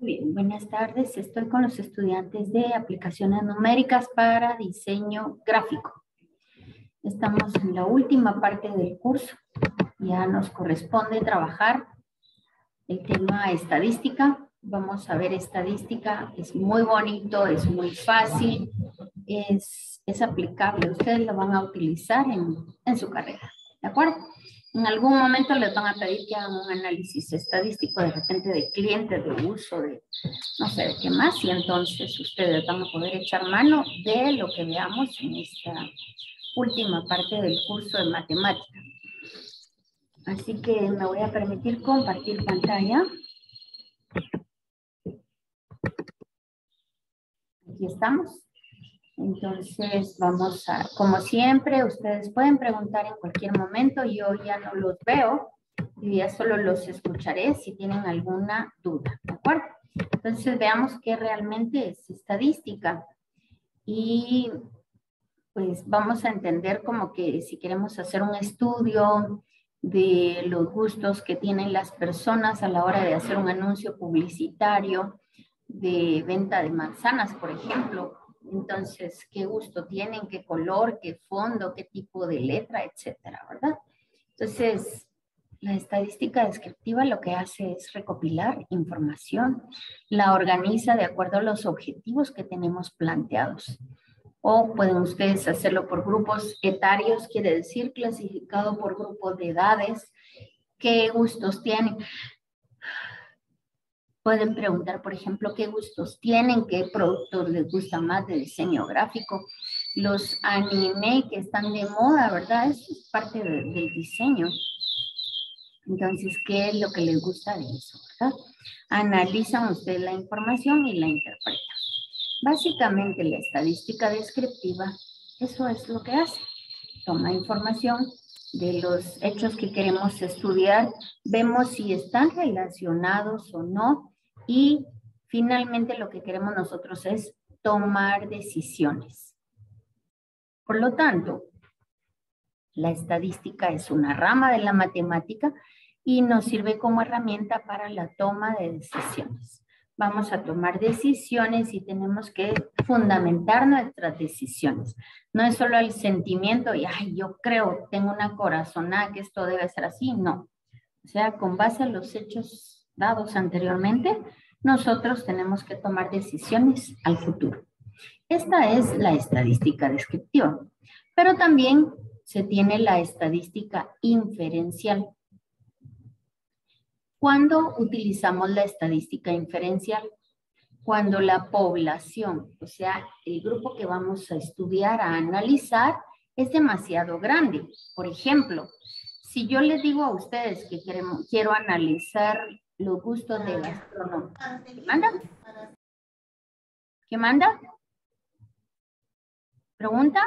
Bien, buenas tardes. Estoy con los estudiantes de aplicaciones numéricas para diseño gráfico. Estamos en la última parte del curso. Ya nos corresponde trabajar el tema estadística. Vamos a ver estadística. Es muy bonito, es muy fácil, es aplicable. Ustedes lo van a utilizar en su carrera. ¿De acuerdo? En algún momento les van a pedir que hagan un análisis estadístico de repente de clientes, de uso, de no sé de qué más, y entonces ustedes van a poder echar mano de lo que veamos en esta última parte del curso de matemática. Así que me voy a permitir compartir pantalla. Aquí estamos. Entonces vamos a, como siempre, ustedes pueden preguntar en cualquier momento. Yo ya no los veo, y ya solo los escucharé si tienen alguna duda, ¿de acuerdo? Entonces veamos qué realmente es estadística. Y pues vamos a entender como que si queremos hacer un estudio de los gustos que tienen las personas a la hora de hacer un anuncio publicitario de venta de manzanas, por ejemplo. Entonces, ¿qué gusto tienen? ¿Qué color? ¿Qué fondo? ¿Qué tipo de letra? Etcétera, ¿verdad? Entonces, la estadística descriptiva lo que hace es recopilar información, la organiza de acuerdo a los objetivos que tenemos planteados. O pueden ustedes hacerlo por grupos etarios, quiere decir clasificado por grupos de edades, qué gustos tienen. Pueden preguntar, por ejemplo, qué gustos tienen, qué productos les gusta más de diseño gráfico. Los anime que están de moda, ¿verdad? Eso es parte del diseño. Entonces, ¿qué es lo que les gusta de eso, verdad? Analizan ustedes la información y la interpretan. Básicamente, la estadística descriptiva, eso es lo que hace. Toma información de los hechos que queremos estudiar, vemos si están relacionados o no, y finalmente lo que queremos nosotros es tomar decisiones. Por lo tanto, la estadística es una rama de la matemática y nos sirve como herramienta para la toma de decisiones. Vamos a tomar decisiones y tenemos que fundamentar nuestras decisiones. No es solo el sentimiento y, ay, yo creo, tengo una corazonada que esto debe ser así. No. O sea, con base a los hechos dados anteriormente, nosotros tenemos que tomar decisiones al futuro. Esta es la estadística descriptiva, pero también se tiene la estadística inferencial. ¿Cuándo utilizamos la estadística inferencial? Cuando la población, o sea, el grupo que vamos a estudiar, a analizar, es demasiado grande. Por ejemplo, si yo les digo a ustedes que quiero analizar los gustos de gastronomía, ¿qué manda? ¿Qué manda? ¿Pregunta?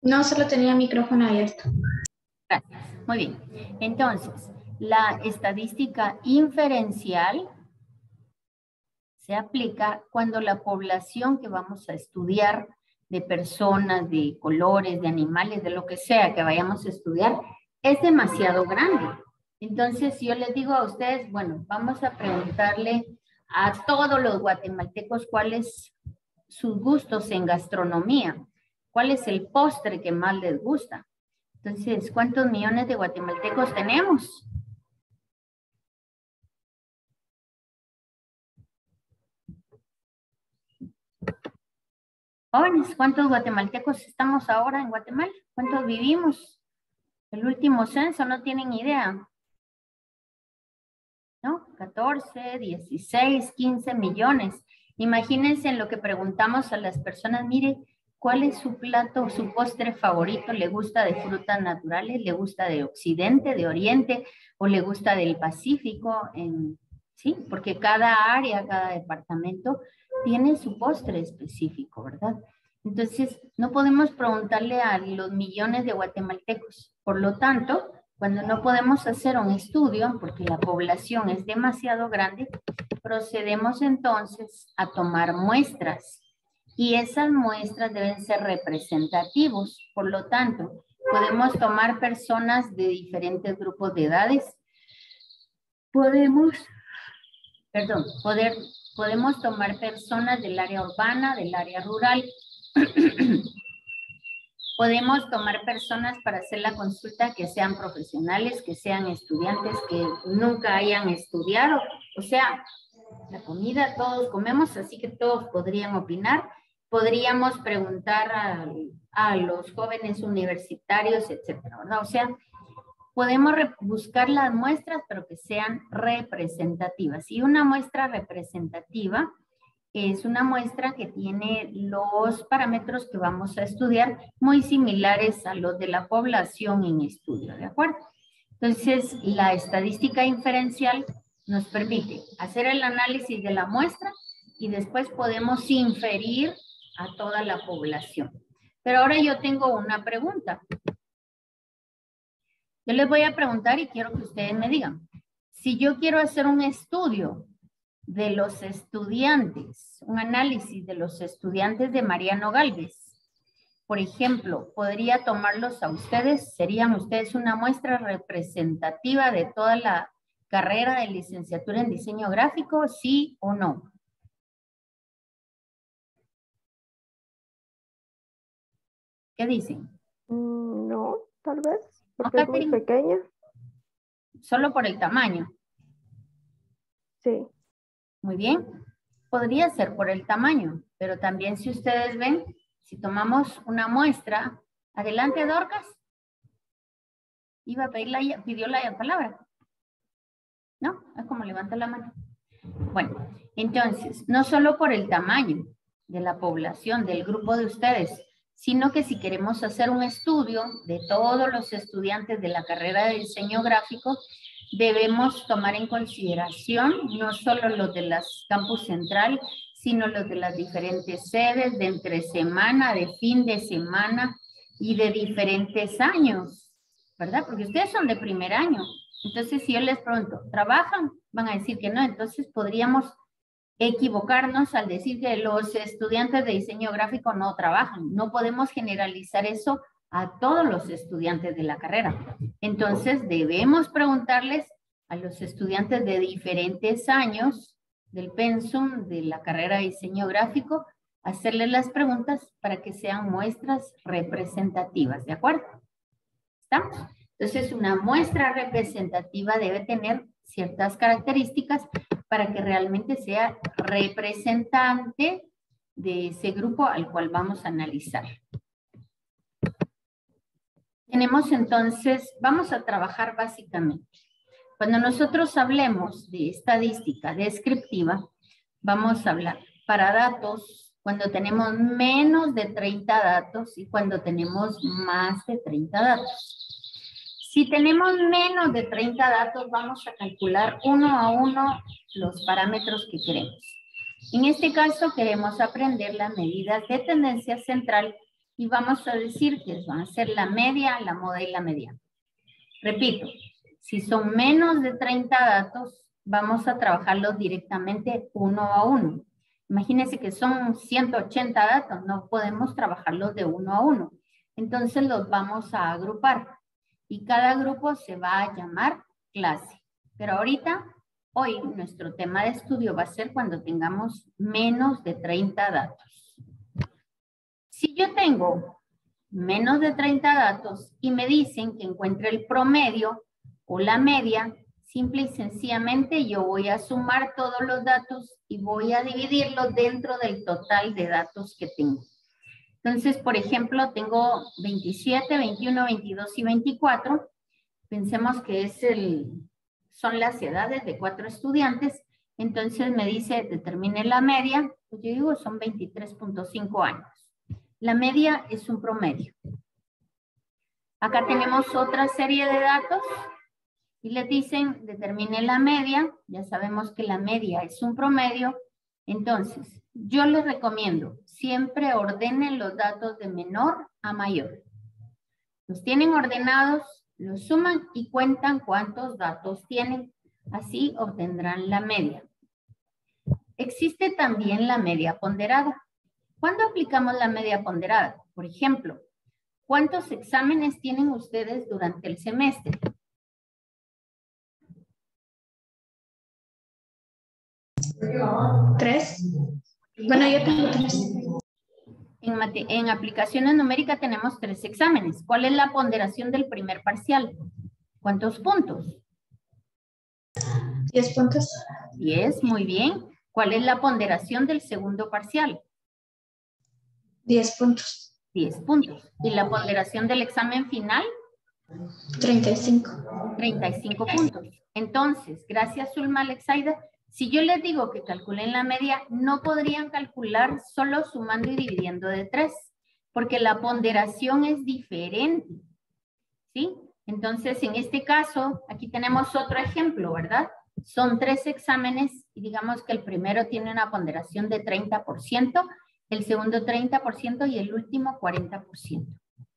No, solo tenía el micrófono abierto. Gracias. Muy bien. Entonces, la estadística inferencial se aplica cuando la población que vamos a estudiar de personas, de colores, de animales, de lo que sea que vayamos a estudiar, es demasiado grande. Entonces, yo les digo a ustedes, bueno, vamos a preguntarle a todos los guatemaltecos cuáles sus gustos en gastronomía, cuál es el postre que más les gusta. Entonces, ¿cuántos millones de guatemaltecos tenemos? Jóvenes, ¿cuántos guatemaltecos estamos ahora en Guatemala? ¿Cuántos vivimos? El último censo, no tienen idea. ¿No? 14, 16, 15 millones. Imagínense en lo que preguntamos a las personas, mire, ¿cuál es su plato, su postre favorito? ¿Le gusta de frutas naturales? ¿Le gusta de Occidente, de Oriente? ¿O le gusta del Pacífico? Sí, porque cada área, cada departamento tiene su postre específico, ¿verdad? Entonces, no podemos preguntarle a los millones de guatemaltecos. Por lo tanto, cuando no podemos hacer un estudio, porque la población es demasiado grande, procedemos entonces a tomar muestras. Y esas muestras deben ser representativos. Por lo tanto, podemos tomar personas de diferentes grupos de edades. Podemos perdón, podemos tomar personas del área urbana, del área rural. Podemos tomar personas para hacer la consulta que sean profesionales, que sean estudiantes que nunca hayan estudiado. O sea, la comida todos comemos, así que todos podrían opinar. Podríamos preguntar a los jóvenes universitarios, etcétera, ¿verdad? O sea, podemos buscar las muestras, pero que sean representativas. Y una muestra representativa es una muestra que tiene los parámetros que vamos a estudiar muy similares a los de la población en estudio, ¿de acuerdo? Entonces, la estadística inferencial nos permite hacer el análisis de la muestra y después podemos inferir a toda la población. Pero ahora yo tengo una pregunta. Yo les voy a preguntar y quiero que ustedes me digan. Si yo quiero hacer un estudio de los estudiantes, un análisis de los estudiantes de Mariano Gálvez, por ejemplo, ¿podría tomarlos a ustedes? ¿Serían ustedes una muestra representativa de toda la carrera de licenciatura en diseño gráfico? ¿Sí o no? ¿Qué dicen? No, tal vez, ¿No, porque es muy Catherine? pequeña. Solo por el tamaño. Sí. Muy bien. Podría ser por el tamaño, pero también si ustedes ven, si tomamos una muestra, adelante Dorcas. Iba a pedir pidió la palabra. ¿No? Es como levanta la mano. Bueno, entonces, no solo por el tamaño de la población, del grupo de ustedes, sino que si queremos hacer un estudio de todos los estudiantes de la carrera de diseño gráfico, debemos tomar en consideración no solo los de las campus central, sino los de las diferentes sedes, de entre semana, de fin de semana y de diferentes años, ¿verdad? Porque ustedes son de primer año. Entonces, si yo les pregunto, ¿trabajan? Van a decir que no. Entonces, podríamos equivocarnos al decir que los estudiantes de diseño gráfico no trabajan. No podemos generalizar eso a todos los estudiantes de la carrera. Entonces, debemos preguntarles a los estudiantes de diferentes años del pensum de la carrera de diseño gráfico, hacerles las preguntas para que sean muestras representativas, ¿de acuerdo? ¿Estamos? Entonces, una muestra representativa debe tener ciertas características para que realmente sea representante de ese grupo al cual vamos a analizar. Tenemos entonces, vamos a trabajar básicamente. Cuando nosotros hablemos de estadística descriptiva, vamos a hablar para datos cuando tenemos menos de 30 datos y cuando tenemos más de 30 datos. Si tenemos menos de 30 datos, vamos a calcular uno a uno los parámetros que queremos. En este caso, queremos aprender las medidas de tendencia central y vamos a decir que van a ser la media, la moda y la mediana. Repito, si son menos de 30 datos, vamos a trabajarlos directamente uno a uno. Imagínense que son 180 datos, no podemos trabajarlos de uno a uno. Entonces los vamos a agrupar. Y cada grupo se va a llamar clase. Pero ahorita, hoy, nuestro tema de estudio va a ser cuando tengamos menos de 30 datos. Si yo tengo menos de 30 datos y me dicen que encuentre el promedio o la media, simple y sencillamente yo voy a sumar todos los datos y voy a dividirlos dentro del total de datos que tengo. Entonces, por ejemplo, tengo 27, 21, 22 y 24. Pensemos que son las edades de 4 estudiantes. Entonces me dice, determine la media. Pues yo digo, son 23.5 años. La media es un promedio. Acá tenemos otra serie de datos. Y les dicen, determine la media. Ya sabemos que la media es un promedio. Entonces, yo les recomiendo, siempre ordenen los datos de menor a mayor. Los tienen ordenados, los suman y cuentan cuántos datos tienen. Así obtendrán la media. Existe también la media ponderada. ¿Cuándo aplicamos la media ponderada? Por ejemplo, ¿cuántos exámenes tienen ustedes durante el semestre? 3. Bueno, yo tengo 3. En aplicaciones numéricas tenemos 3 exámenes. ¿Cuál es la ponderación del primer parcial? ¿Cuántos puntos? 10 puntos. 10, muy bien. ¿Cuál es la ponderación del segundo parcial? 10 puntos. 10 puntos. ¿Y la ponderación del examen final? 35. 35 puntos. Entonces, gracias Zulma Alexaida, si yo les digo que calculen la media, no podrían calcular solo sumando y dividiendo de 3, porque la ponderación es diferente. ¿Sí? Entonces, en este caso, aquí tenemos otro ejemplo, ¿verdad? Son 3 exámenes y digamos que el primero tiene una ponderación de 30%, el segundo 30% y el último 40%.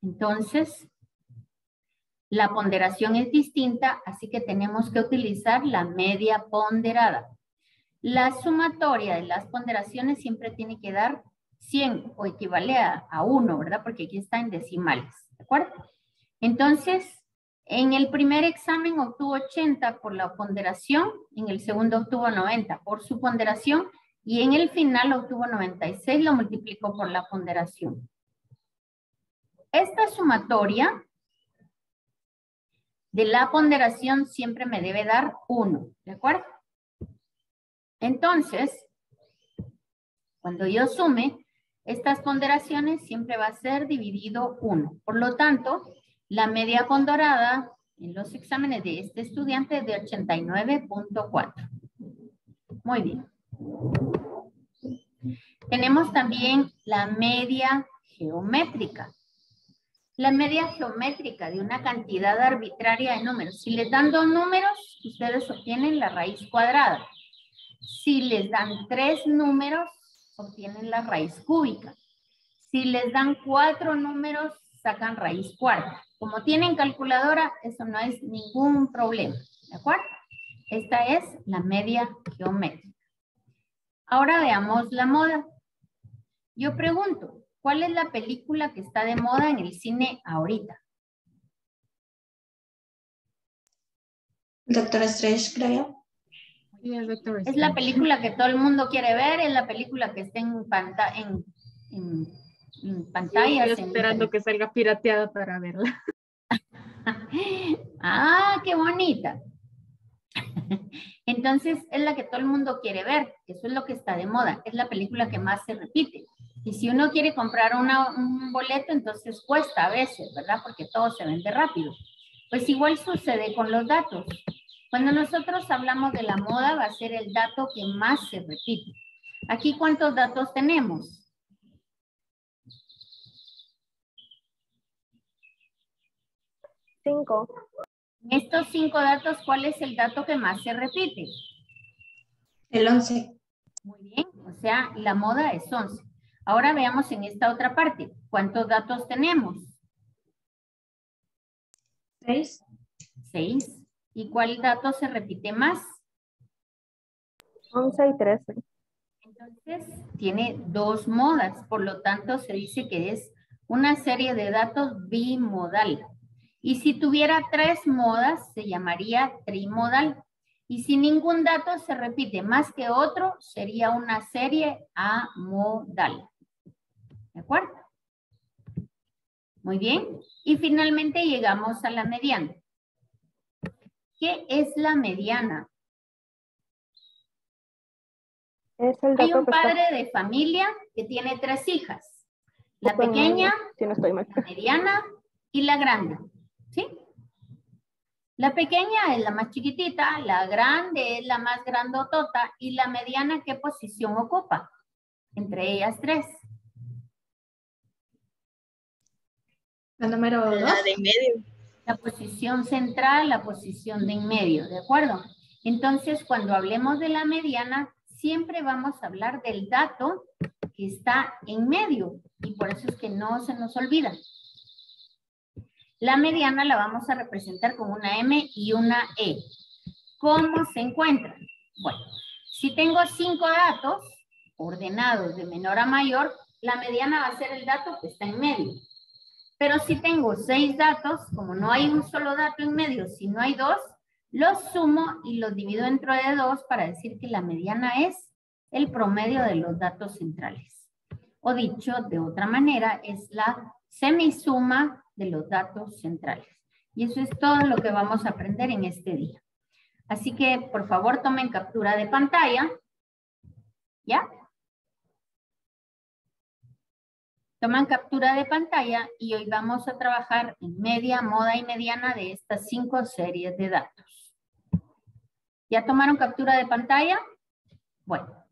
Entonces, la ponderación es distinta, así que tenemos que utilizar la media ponderada. La sumatoria de las ponderaciones siempre tiene que dar 100 o equivale a 1, ¿verdad? Porque aquí está en decimales, ¿de acuerdo? Entonces, en el primer examen obtuvo 80 por la ponderación, en el segundo obtuvo 90 por su ponderación y en el final obtuvo 96, lo multiplicó por la ponderación. Esta sumatoria de la ponderación siempre me debe dar 1, ¿de acuerdo? Entonces, cuando yo sume estas ponderaciones, siempre va a ser dividido 1. Por lo tanto, la media ponderada en los exámenes de este estudiante es de 89.4. Muy bien. Tenemos también la media geométrica. La media geométrica de una cantidad arbitraria de números. Si les dan 2 números, ustedes obtienen la raíz cuadrada. Si les dan 3 números, obtienen la raíz cúbica. Si les dan 4 números, sacan raíz cuarta. Como tienen calculadora, eso no es ningún problema, ¿de acuerdo? Esta es la media geométrica. Ahora veamos la moda. Yo pregunto, ¿cuál es la película que está de moda en el cine ahorita? Doctor Strange, creo. Es la película que todo el mundo quiere ver, es la película que está en pantallas. Estoy esperando que salga pirateada para verla. Ah, qué bonita. Entonces es la que todo el mundo quiere ver, eso es lo que está de moda, es la película que más se repite. Y si uno quiere comprar un boleto, entonces cuesta a veces, ¿verdad? Porque todo se vende rápido. Pues igual sucede con los datos. Cuando nosotros hablamos de la moda, va a ser el dato que más se repite. Aquí, ¿cuántos datos tenemos? Cinco. En estos 5 datos, ¿cuál es el dato que más se repite? El 11. Muy bien, o sea, la moda es 11. Ahora veamos en esta otra parte. ¿Cuántos datos tenemos? 6. 6. ¿Y cuál dato se repite más? 11 y 13. Entonces, tiene 2 modas. Por lo tanto, se dice que es una serie de datos bimodal. Y si tuviera 3 modas, se llamaría trimodal. Y si ningún dato se repite más que otro, sería una serie amodal. ¿De acuerdo? Muy bien. Y finalmente llegamos a la mediana. ¿Qué es la mediana? Es el Hay dato un que está padre de familia que tiene 3 hijas. La justo en pequeña, medio, si no estoy mal. la mediana y la grande. ¿Sí? La pequeña es la más chiquitita, la grande es la más grandotota y la mediana, ¿qué posición ocupa? Entre ellas 3. La número 2. La de en medio. La posición central, la posición de en medio, ¿de acuerdo? Entonces, cuando hablemos de la mediana, siempre vamos a hablar del dato que está en medio y por eso es que no se nos olvida. La mediana la vamos a representar con una M y una E. ¿Cómo se encuentran? Bueno, si tengo 5 datos ordenados de menor a mayor, la mediana va a ser el dato que está en medio. Pero si tengo 6 datos, como no hay un solo dato en medio, sino hay 2, los sumo y los divido dentro de 2 para decir que la mediana es el promedio de los datos centrales. O dicho de otra manera, es la semisuma de los datos centrales. Y eso es todo lo que vamos a aprender en este día. Así que, por favor, tomen captura de pantalla. ¿Ya? Toman captura de pantalla y hoy vamos a trabajar en media, moda y mediana de estas 5 series de datos. ¿Ya tomaron captura de pantalla? Bueno.